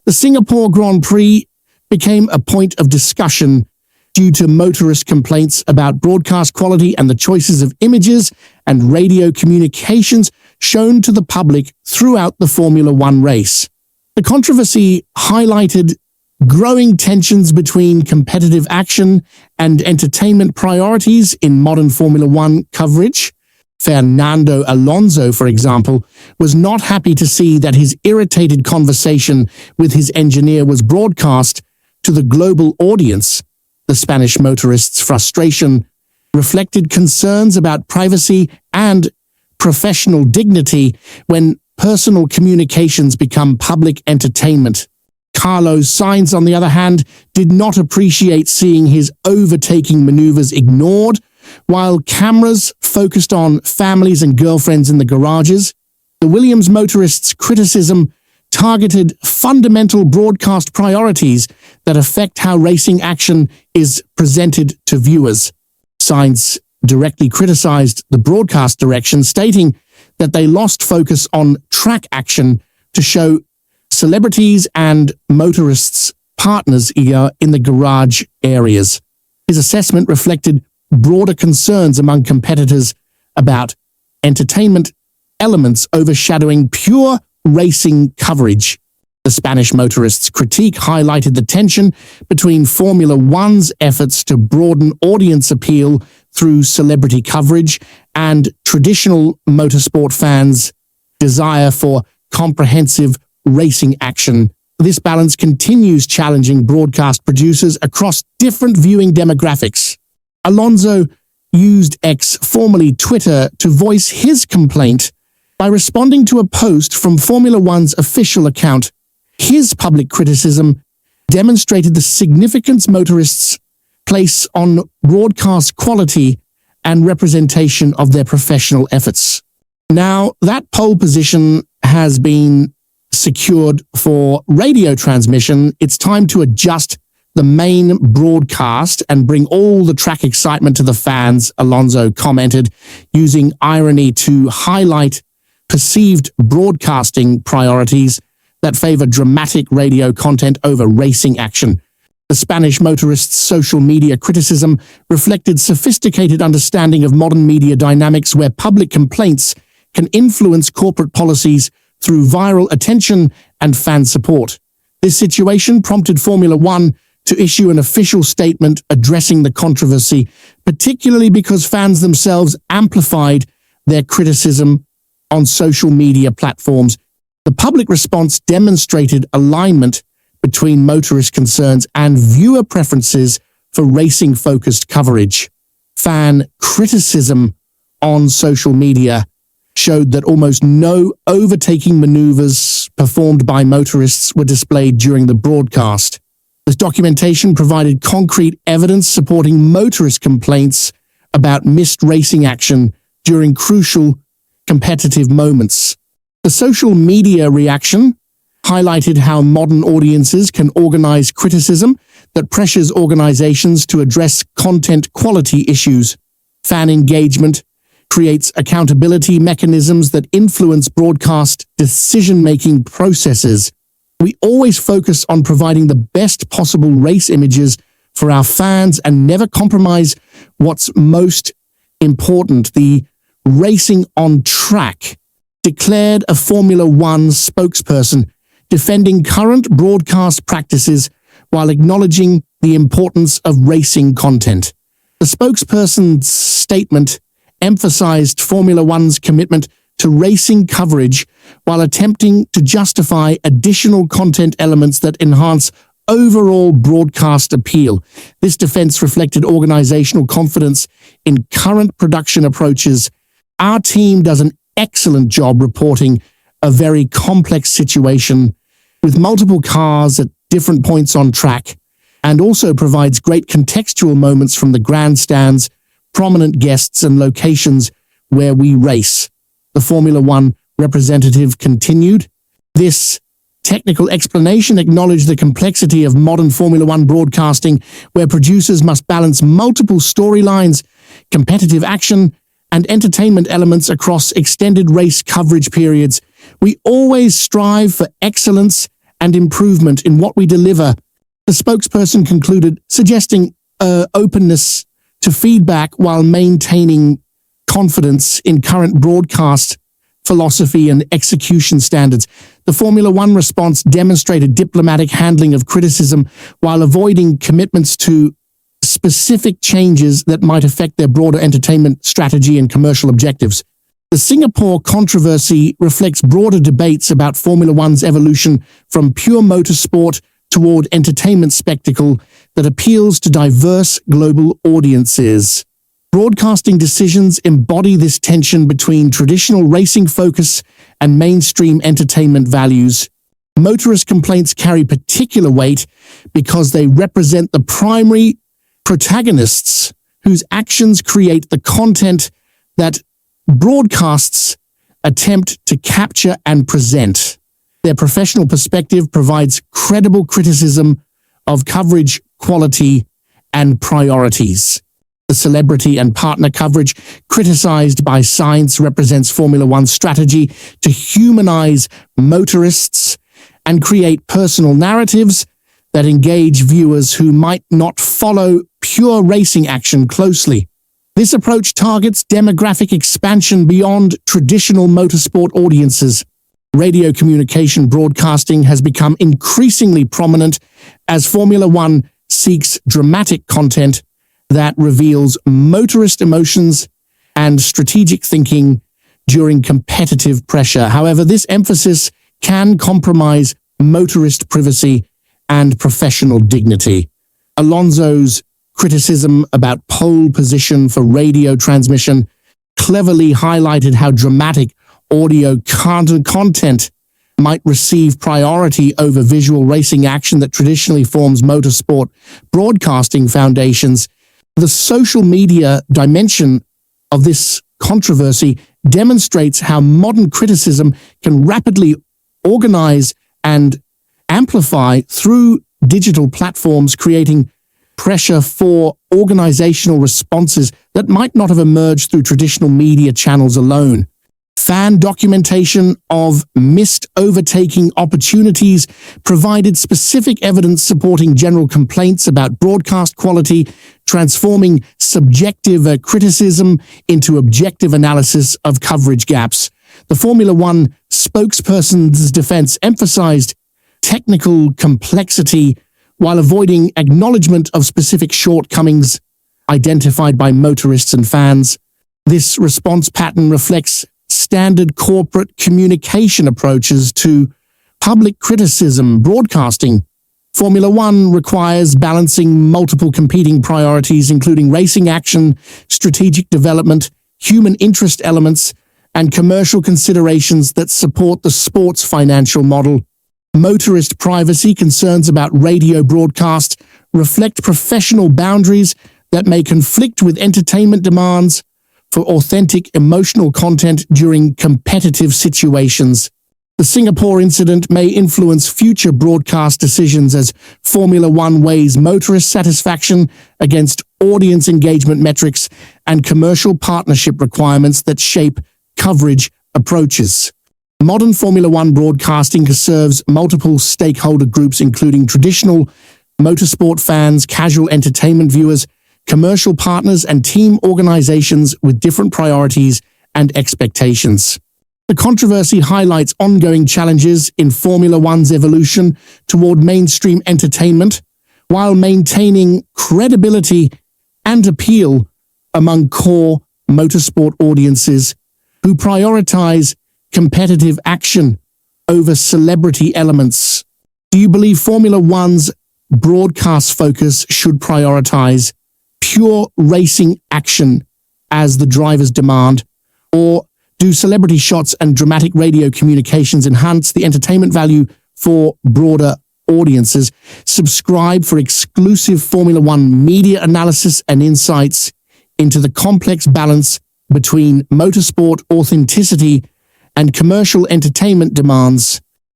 The Singapore Grand Prix became a point of discussion due to motorist complaints about broadcast quality and the choices of images and radio communications shown to the public throughout the Formula One race. The controversy highlighted growing tensions between competitive action and entertainment priorities in modern Formula One coverage. Fernando Alonso, for example, was not happy to see that his irritated conversation with his engineer was broadcast to the global audience. The Spanish motorist's frustration reflected concerns about privacy and professional dignity when personal communications become public entertainment. Carlos Sainz, on the other hand, did not appreciate seeing his overtaking maneuvers ignored, while cameras focused on families and girlfriends in the garages. The Williams motorist's criticism targeted fundamental broadcast priorities that affect how racing action is presented to viewers. Sainz directly criticized the broadcast direction, stating that they lost focus on track action to show celebrities and motorists' partners in the garage areas. His assessment reflected broader concerns among competitors about entertainment elements overshadowing pure racing coverage. The Spanish motorist's critique highlighted the tension between Formula One's efforts to broaden audience appeal through celebrity coverage and traditional motorsport fans' desire for comprehensive racing action. This balance continues challenging broadcast producers across different viewing demographics. Alonso used X, formerly Twitter, to voice his complaint by responding to a post from Formula One's official account. His public criticism demonstrated the significance motorists place on broadcast quality and representation of their professional efforts. Now, that pole position has been secured for radio transmission. It's time to adjust the main broadcast and bring all the track excitement to the fans, Alonso commented, using irony to highlight perceived broadcasting priorities that favor dramatic radio content over racing action. The Spanish motorist's social media criticism reflected sophisticated understanding of modern media dynamics where public complaints can influence corporate policies through viral attention and fan support. This situation prompted Formula One to issue an official statement addressing the controversy, particularly because fans themselves amplified their criticism on social media platforms. The public response demonstrated alignment between motorist concerns and viewer preferences for racing-focused coverage. Fan criticism on social media showed that almost no overtaking maneuvers performed by motorists were displayed during the broadcast. This documentation provided concrete evidence supporting motorist complaints about missed racing action during crucial competitive moments. The social media reaction highlighted how modern audiences can organize criticism that pressures organizations to address content quality issues. Fan engagement creates accountability mechanisms that influence broadcast decision-making processes. We always focus on providing the best possible race images for our fans and never compromise what's most important, the racing on track, declared a Formula One spokesperson, defending current broadcast practices while acknowledging the importance of racing content. The spokesperson's statement emphasized Formula One's commitment to racing coverage while attempting to justify additional content elements that enhance overall broadcast appeal. This defense reflected organizational confidence in current production approaches. Our team does an excellent job reporting a very complex situation with multiple cars at different points on track, and also provides great contextual moments from the grandstands, prominent guests, and locations where we race. The Formula One representative continued. This technical explanation acknowledged the complexity of modern Formula One broadcasting, where producers must balance multiple storylines, competitive action, and entertainment elements across extended race coverage periods. We always strive for excellence and improvement in what we deliver. The spokesperson concluded, suggesting openness to feedback while maintaining confidence in current broadcast philosophy and execution standards. The Formula One response demonstrated diplomatic handling of criticism while avoiding commitments to specific changes that might affect their broader entertainment strategy and commercial objectives. The Singapore controversy reflects broader debates about Formula One's evolution from pure motorsport toward entertainment spectacle that appeals to diverse global audiences. Broadcasting decisions embody this tension between traditional racing focus and mainstream entertainment values. Motorist complaints carry particular weight because they represent the primary protagonists whose actions create the content that broadcasts attempt to capture and present. Their professional perspective provides credible criticism of coverage quality and priorities. The celebrity and partner coverage criticized by Science represents Formula One's strategy to humanize motorists and create personal narratives that engage viewers who might not follow pure racing action closely. This approach targets demographic expansion beyond traditional motorsport audiences. Radio communication broadcasting has become increasingly prominent as Formula One seeks dramatic content that reveals motorist emotions and strategic thinking during competitive pressure. However, this emphasis can compromise motorist privacy and professional dignity. Alonso's criticism about pole position for radio transmission cleverly highlighted how dramatic audio content might receive priority over visual racing action that traditionally forms motorsport broadcasting foundations. The social media dimension of this controversy demonstrates how modern criticism can rapidly organize and amplify through digital platforms, creating pressure for organizational responses that might not have emerged through traditional media channels alone. Fan documentation of missed overtaking opportunities provided specific evidence supporting general complaints about broadcast quality, transforming subjective criticism into objective analysis of coverage gaps. The Formula One spokesperson's defense emphasized technical complexity while avoiding acknowledgement of specific shortcomings identified by motorists and fans. This response pattern reflects standard corporate communication approaches to public criticism broadcasting. Formula One requires balancing multiple competing priorities, including racing action, strategic development, human interest elements, and commercial considerations that support the sport's financial model. Motorist privacy concerns about radio broadcast reflect professional boundaries that may conflict with entertainment demands for authentic emotional content during competitive situations. The Singapore incident may influence future broadcast decisions as Formula One weighs motorist satisfaction against audience engagement metrics and commercial partnership requirements that shape coverage approaches. Modern Formula One broadcasting serves multiple stakeholder groups, including traditional motorsport fans, casual entertainment viewers, commercial partners, and team organizations with different priorities and expectations. The controversy highlights ongoing challenges in Formula One's evolution toward mainstream entertainment, while maintaining credibility and appeal among core motorsport audiences who prioritize competitive action over celebrity elements. Do you believe Formula One's broadcast focus should prioritize pure racing action as the driver's demand, or do celebrity shots and dramatic radio communications enhance the entertainment value for broader audiences? Subscribe for exclusive Formula One media analysis and insights into the complex balance between motorsport authenticity and commercial entertainment demands.